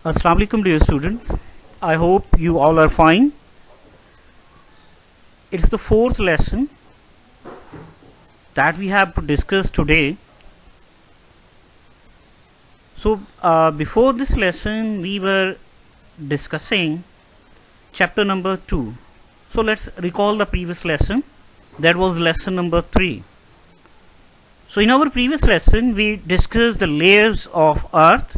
Assalamu alaikum dear students. I hope you all are fine. It's the fourth lesson that we have to discuss today. So before this lesson we were discussing chapter number 2. So let's recall the previous lesson. That was lesson number 3. So in our previous lesson we discussed the layers of earth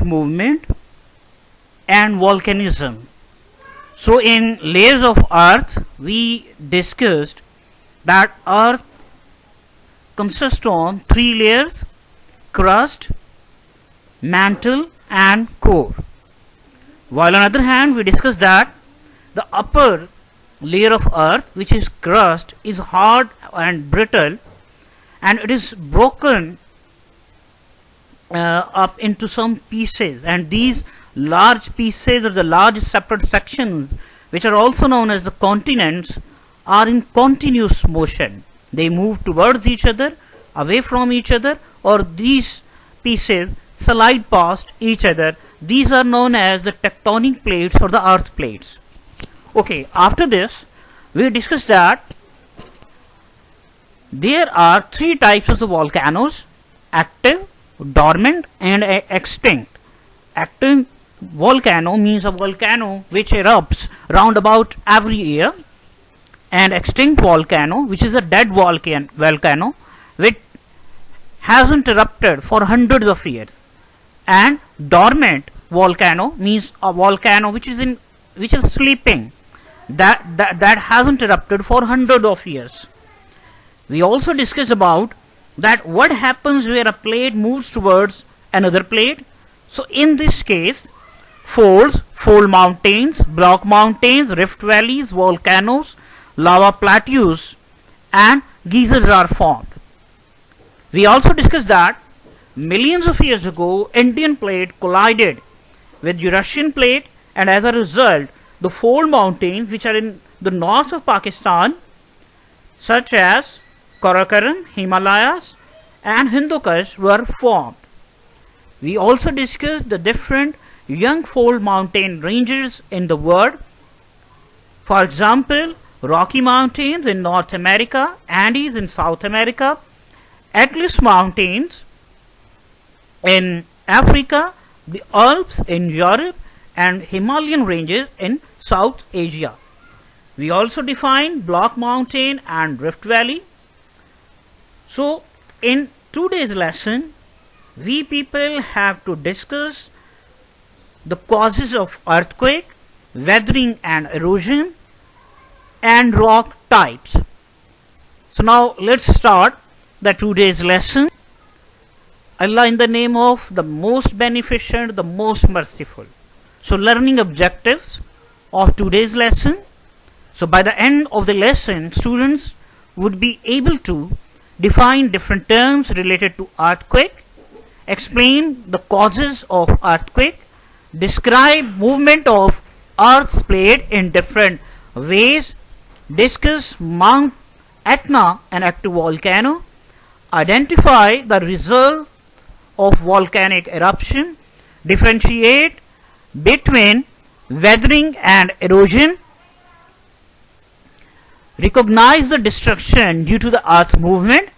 movement and volcanism. So in layers of earth we discussed that earth consists on 3 layers: crust, mantle and core. While on the other hand we discussed that the upper layer of earth, which is crust, is hard and brittle and it is broken up into some pieces, and these large pieces or the large separate sections, which are also known as the continents, are in continuous motion. They move towards each other, away from each other, or these pieces slide past each other. These are known as the tectonic plates or the earth plates. Okay, after this we discussed that there are 3 types of the volcanoes: active, dormant and extinct. Active volcano means a volcano which erupts round about every year, and extinct volcano, which is a dead volcano which hasn't erupted for hundreds of years. And dormant volcano means a volcano which is sleeping, that hasn't erupted for hundreds of years. We also discussed about that what happens where a plate moves towards another plate. So in this case, folds, fold mountains, block mountains, rift valleys, volcanoes, lava plateaus and geysers are formed. We also discussed that millions of years ago Indian plate collided with Eurasian plate, and as a result the fold mountains which are in the north of Pakistan, such as Karakoram, Himalayas and Hindu Kush, were formed. We also discussed the different young fold mountain ranges in the world. For example, Rocky Mountains in North America, Andes in South America, Atlas Mountains in Africa, the Alps in Europe and Himalayan ranges in South Asia. We also defined block mountain and rift valley. So in today's lesson we people have to discuss the causes of earthquake, weathering and erosion and rock types. So now let's start the today's lesson. Allah, in the name of the most beneficent, the most merciful. So learning objectives of today's lesson. So by the end of the lesson students would be able to define different terms related to earthquake, explain the causes of earthquake, describe movement of earth's plate in different ways, discuss Mount Etna, an active volcano, identify the result of volcanic eruption, differentiate between weathering and erosion, recognize the destruction due to the earth movement,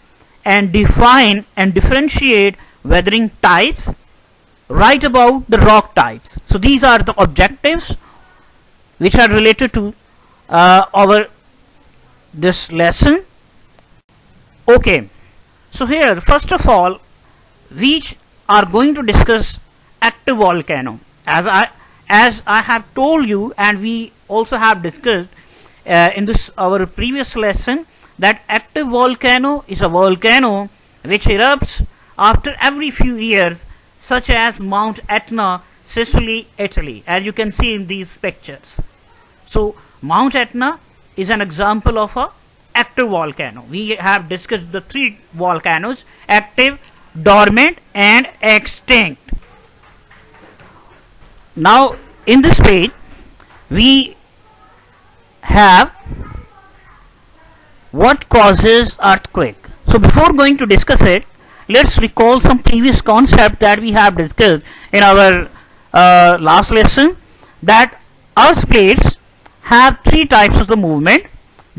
and define and differentiate weathering types, write about the rock types. So these are the objectives which are related to our this lesson. Okay, so here first of all we are going to discuss active volcano. As I have told you, and we also have discussed in this our previous lesson, that active volcano is a volcano which erupts after every few years, such as Mount Etna, Sicily, Italy, as you can see in these pictures. So Mount Etna is an example of a active volcano. We have discussed the 3 volcanoes: active, dormant and extinct. Now in this page we have what causes earthquake. So before going to discuss it, let's recall some previous concept that we have discussed in our last lesson, that earth plates have three types of the movement: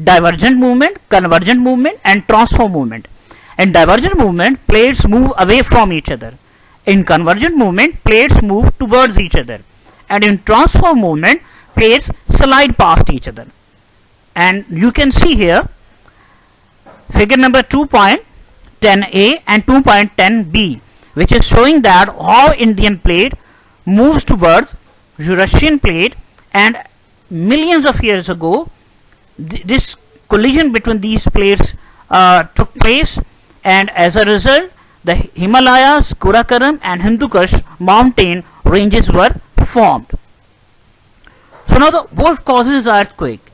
divergent movement, convergent movement, and transform movement. In divergent movement, plates move away from each other. In convergent movement, plates move towards each other. And in transform movement, plates slide past each other. And you can see here figure number 2.10a and 2.10b, which is showing that how Indian plate moves towards Eurasian plate, and millions of years ago this collision between these plates took place, and as a result the Himalayas, Karakoram and Hindu Kush mountain ranges were formed. So now what causes earthquake?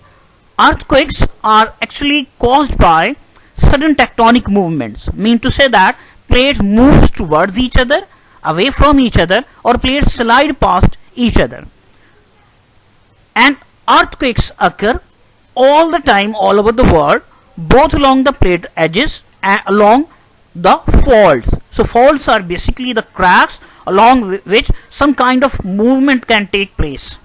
Earthquakes are actually caused by sudden tectonic movements, mean to say that plates moves towards each other, away from each other, or plates slide past each other. And earthquakes occur all the time all over the world, both along the plate edges and along the faults. So faults are basically the cracks along which some kind of movement can take place.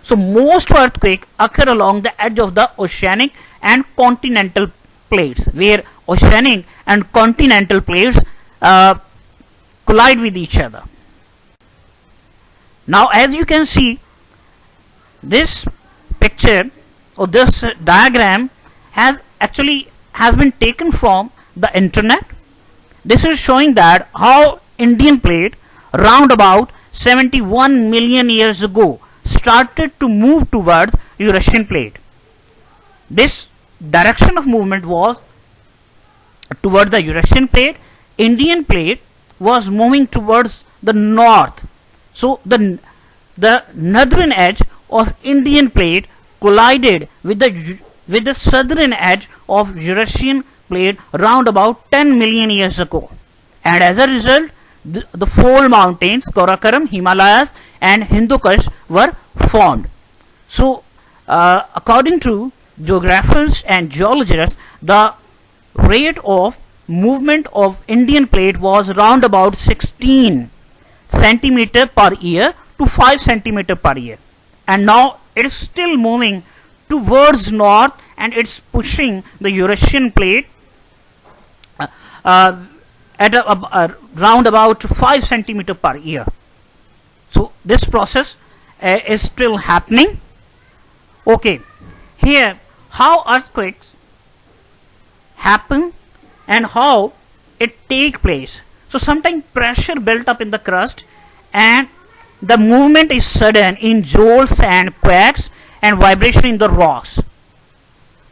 So most earthquakes occur along the edge of the oceanic and continental plates, where oceanic and continental plates collide with each other. Now as you can see, this picture or this diagram has been taken from the internet. This is showing that how Indian plate round about 71 million years ago started to move towards Eurasian plate. This direction of movement was toward the Eurasian plate. Indian plate was moving towards the north. So the northern edge of Indian plate collided with the southern edge of Eurasian plate round about 10 million years ago, and as a result the four mountains Karakoram, Himalayas and Hindu Kush were formed. So according to geographers and geologists, the rate of movement of Indian plate was round about 16 centimeter per year to 5 centimeter per year, and now it is still moving towards north, and it's pushing the Eurasian plate at round about 5 centimeter per year. So this process is still happening. Okay, here how earthquakes happen and how it take place. So sometimes pressure built up in the crust, and the movement is sudden in jolts and quakes and vibration in the rocks.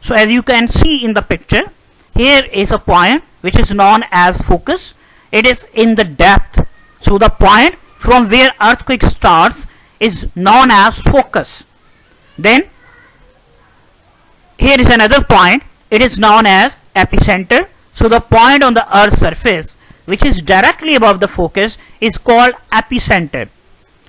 So as you can see in the picture, here is a point which is known as focus. It is in the depth. So the point from where earthquake starts is known as focus. Then here is another point. It is known as epicenter. So the point on the earth's surface which is directly above the focus is called epicenter.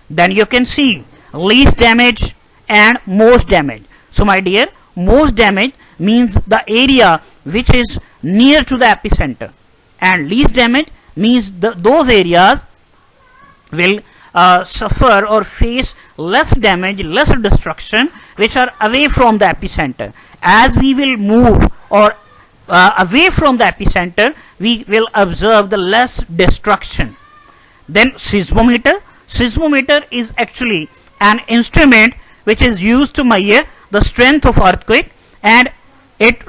Then you can see least damage and most damage. So my dear, most damage means the area which is near to the epicenter, and least damage means those areas will suffer or face less damage, less destruction, which are away from the epicenter. As we will move or away from the epicenter, we will observe the less destruction. Then seismometer. Seismometer is actually an instrument which is used to measure the strength of earthquake, and it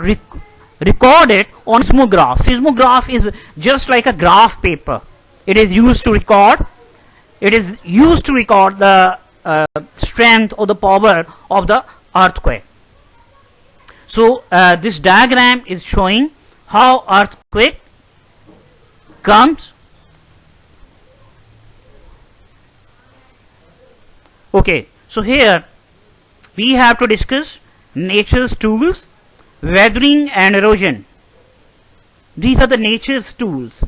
recorded on seismograph. Seismograph is just like a graph paper. It is used to record. It is used to record the strength or the power of the earthquake. So this diagram is showing how earthquake comes. Okay, so here we have to discuss nature's tools, weathering and erosion. These are the nature's tools.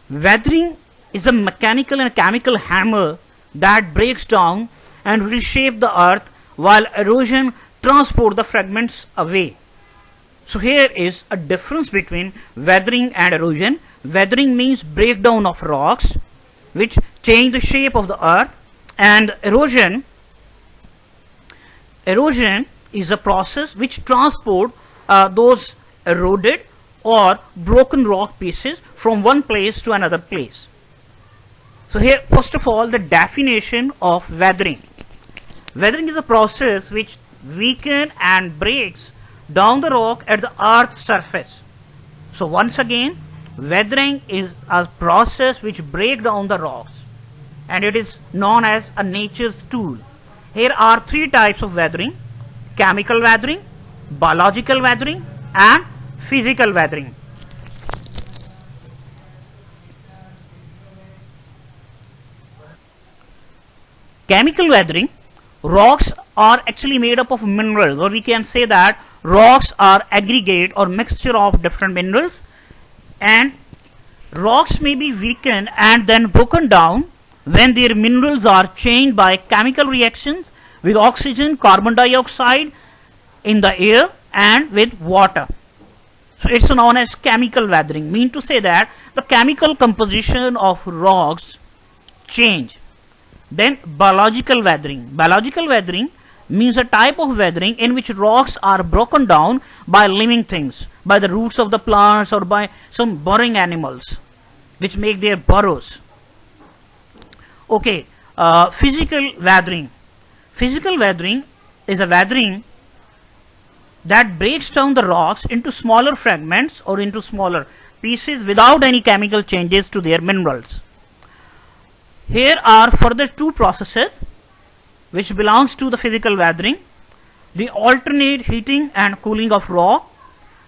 Weathering is a mechanical and chemical hammer that breaks down and reshape the earth, while erosion transport the fragments away. So here is a difference between weathering and erosion. weathering means breakdown of rocks which change the shape of the earth, and erosion is a process which transport those eroded or broken rock pieces from one place to another place. So here, first of all, the definition of weathering. Weathering is a process which weakens and breaks down the rock at the earth's surface. So once again, weathering is a process which breaks down the rocks, and it is known as a nature's tool. Here are three types of weathering: chemical weathering, biological weathering, and physical weathering. Chemical weathering, rocks are actually made up of minerals, or we can say that rocks are aggregate or mixture of different minerals, and rocks may be weakened and then broken down when their minerals are changed by chemical reactions with oxygen, carbon dioxide in the air, and with water. So it's known as chemical weathering. Mean to say that the chemical composition of rocks change. Then biological weathering. Biological weathering means a type of weathering in which rocks are broken down by living things, by the roots of the plants or by some burrowing animals which make their burrows. Okay, physical weathering. Physical weathering is a weathering that breaks down the rocks into smaller fragments or into smaller pieces without any chemical changes to their minerals. Here are further two processes which belongs to the physical weathering: the alternate heating and cooling of rock,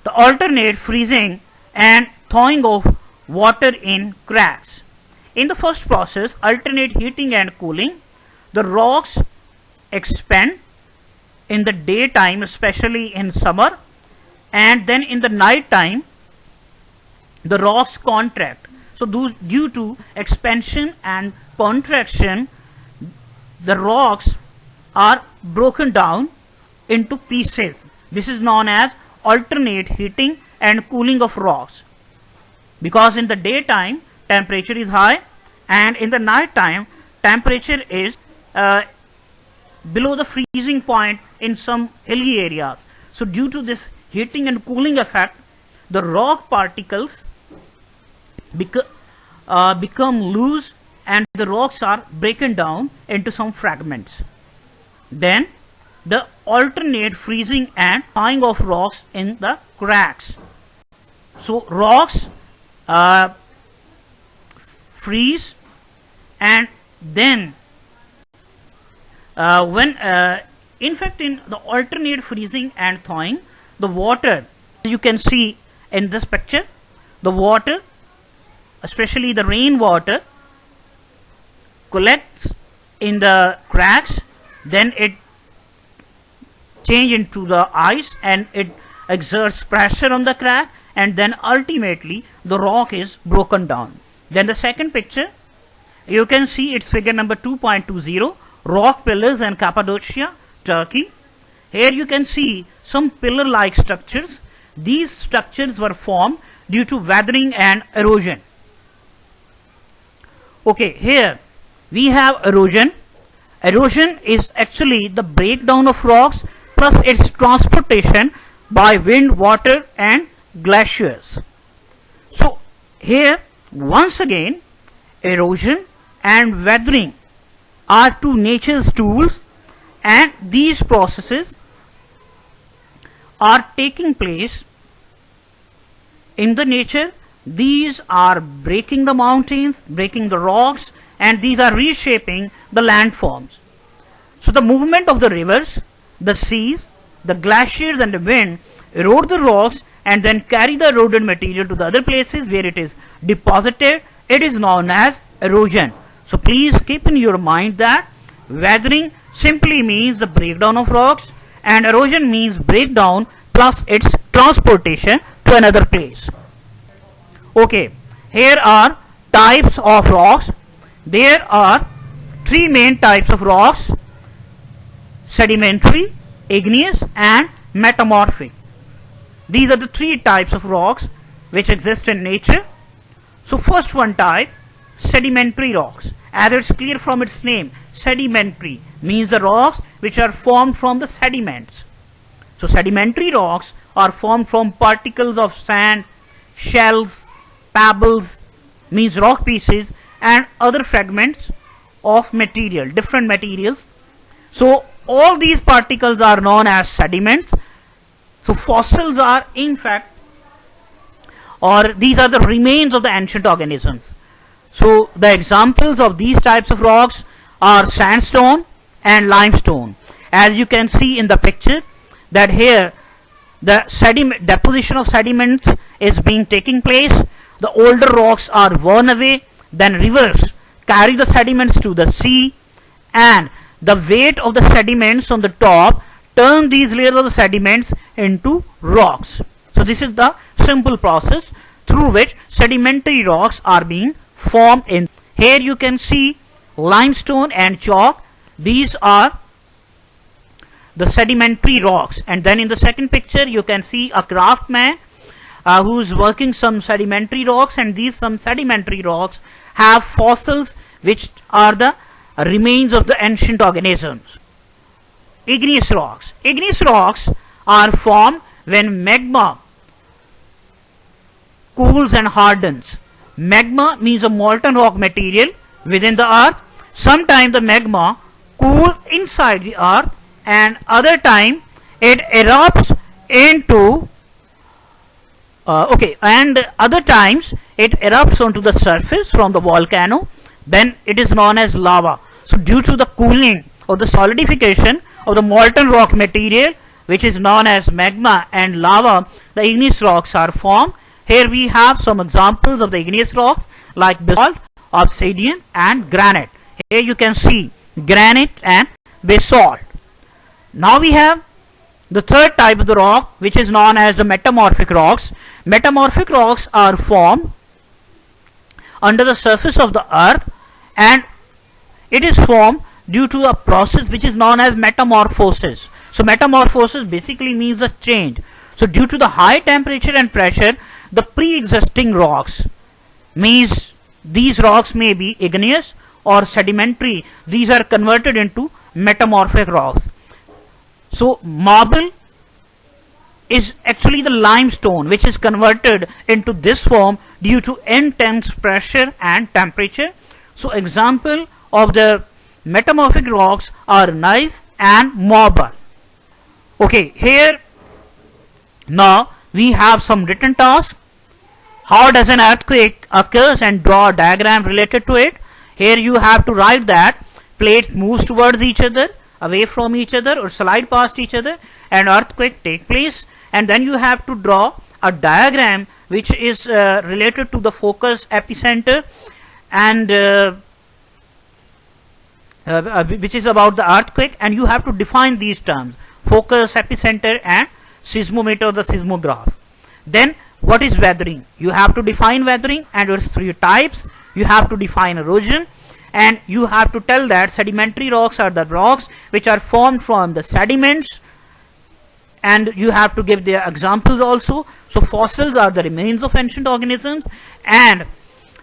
the alternate freezing and thawing of water in cracks. In the first process, alternate heating and cooling, the rocks expand in the daytime, especially in summer, and then in the night time the rocks contract. So due to expansion and contraction, the rocks are broken down into pieces. This is known as alternate heating and cooling of rocks, because in the daytime temperature is high and in the night time temperature is below the freezing point in some hilly areas. So due to this heating and cooling effect, the rock particles become loose and the rocks are broken down into some fragments. Then the alternate freezing and thawing of rocks in the cracks. So rocks freeze, and then in fact in the alternate freezing and thawing, the water, you can see in this picture, the water, especially the rainwater, collects in the cracks, then it change into the ice and it exerts pressure on the crack, and then ultimately the rock is broken down. Then the second picture, you can see it's figure number 2.20, rock pillars in Cappadocia, Turkey. Here you can see some pillar like structures. These structures were formed due to weathering and erosion. Okay, here we have erosion. Erosion is actually the breakdown of rocks plus its transportation by wind, water and glaciers. So here once again, erosion and weathering are two nature's tools, and these processes are taking place in the nature. These are breaking the mountains, breaking the rocks, and these are reshaping the landforms. So the movement of the rivers, the seas, the glaciers and the wind erode the rocks and then carry the eroded material to the other places where it is deposited. It is known as erosion. So please keep in your mind that weathering simply means the breakdown of rocks, and erosion means breakdown plus its transportation to another place. Okay, here are types of rocks. There are three main types of rocks: sedimentary, igneous and metamorphic. These are the three types of rocks which exist in nature. So first one type, sedimentary rocks. As it's clear from its name, sedimentary means the rocks which are formed from the sediments. So sedimentary rocks are formed from particles of sand, shells, pebbles, means rock pieces, and other fragments of material, different materials. So all these particles are known as sediments. So fossils are in fact, or these are the remains of the ancient organisms. So the examples of these types of rocks are sandstone and limestone. As you can see in the picture, that here the deposition of sediments is being taking place. The older rocks are worn away, then rivers carry the sediments to the sea, and the weight of the sediments on the top turn these layers of the sediments into rocks. So this is the simple process through which sedimentary rocks are being formed in. Here you can see limestone and chalk. These are the sedimentary rocks. And then in the second picture you can see a craftsman who's working some sedimentary rocks, and these some sedimentary rocks have fossils which are the remains of the ancient organisms. Igneous rocks. Igneous rocks are formed when magma cools and hardens. Magma means a molten rock material within the earth. Sometimes the magma cools inside the earth, and other time it erupts into and other times it erupts onto the surface from the volcano. Then it is known as lava. So due to the cooling or the solidification of the molten rock material, which is known as magma and lava, the igneous rocks are formed. Here we have some examples of the igneous rocks like basalt, obsidian, and granite. Here you can see granite and basalt. Now we have the third type of the rock, which is known as the metamorphic rocks. Metamorphic rocks are formed under the surface of the earth, and it is formed due to a process which is known as metamorphosis. So metamorphosis basically means a change. So due to the high temperature and pressure, the pre-existing rocks, means these rocks may be igneous or sedimentary, these are converted into metamorphic rocks. So marble is actually the limestone which is converted into this form due to intense pressure and temperature. So example of the metamorphic rocks are gneiss and marble. Okay, here now we have some written tasks. How does an earthquake occurs, and draw a diagram related to it. Here you have to write that plates moves towards each other, away from each other, or slide past each other, and earthquake take place. And then you have to draw a diagram which is related to the focus, epicenter, and which is about the earthquake, and you have to define these terms: focus, epicenter, and seismometer, the seismograph. Then what is weathering? You have to define weathering and its three types. You have to define erosion, and you have to tell that sedimentary rocks are the rocks which are formed from the sediments, and you have to give their examples also. So fossils are the remains of ancient organisms. And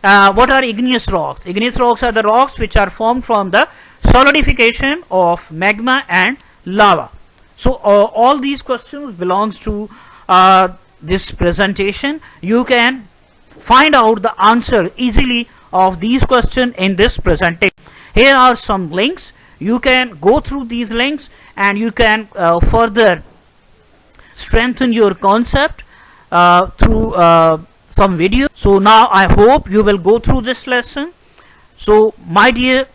what are igneous rocks? Igneous rocks are the rocks which are formed from the solidification of magma and lava. So all these questions belongs to this presentation. You can find out the answer easily of these questions in this presentation. Here are some links. You can go through these links and you can further strengthen your concept through some video. So now I hope you will go through this lesson. So my dear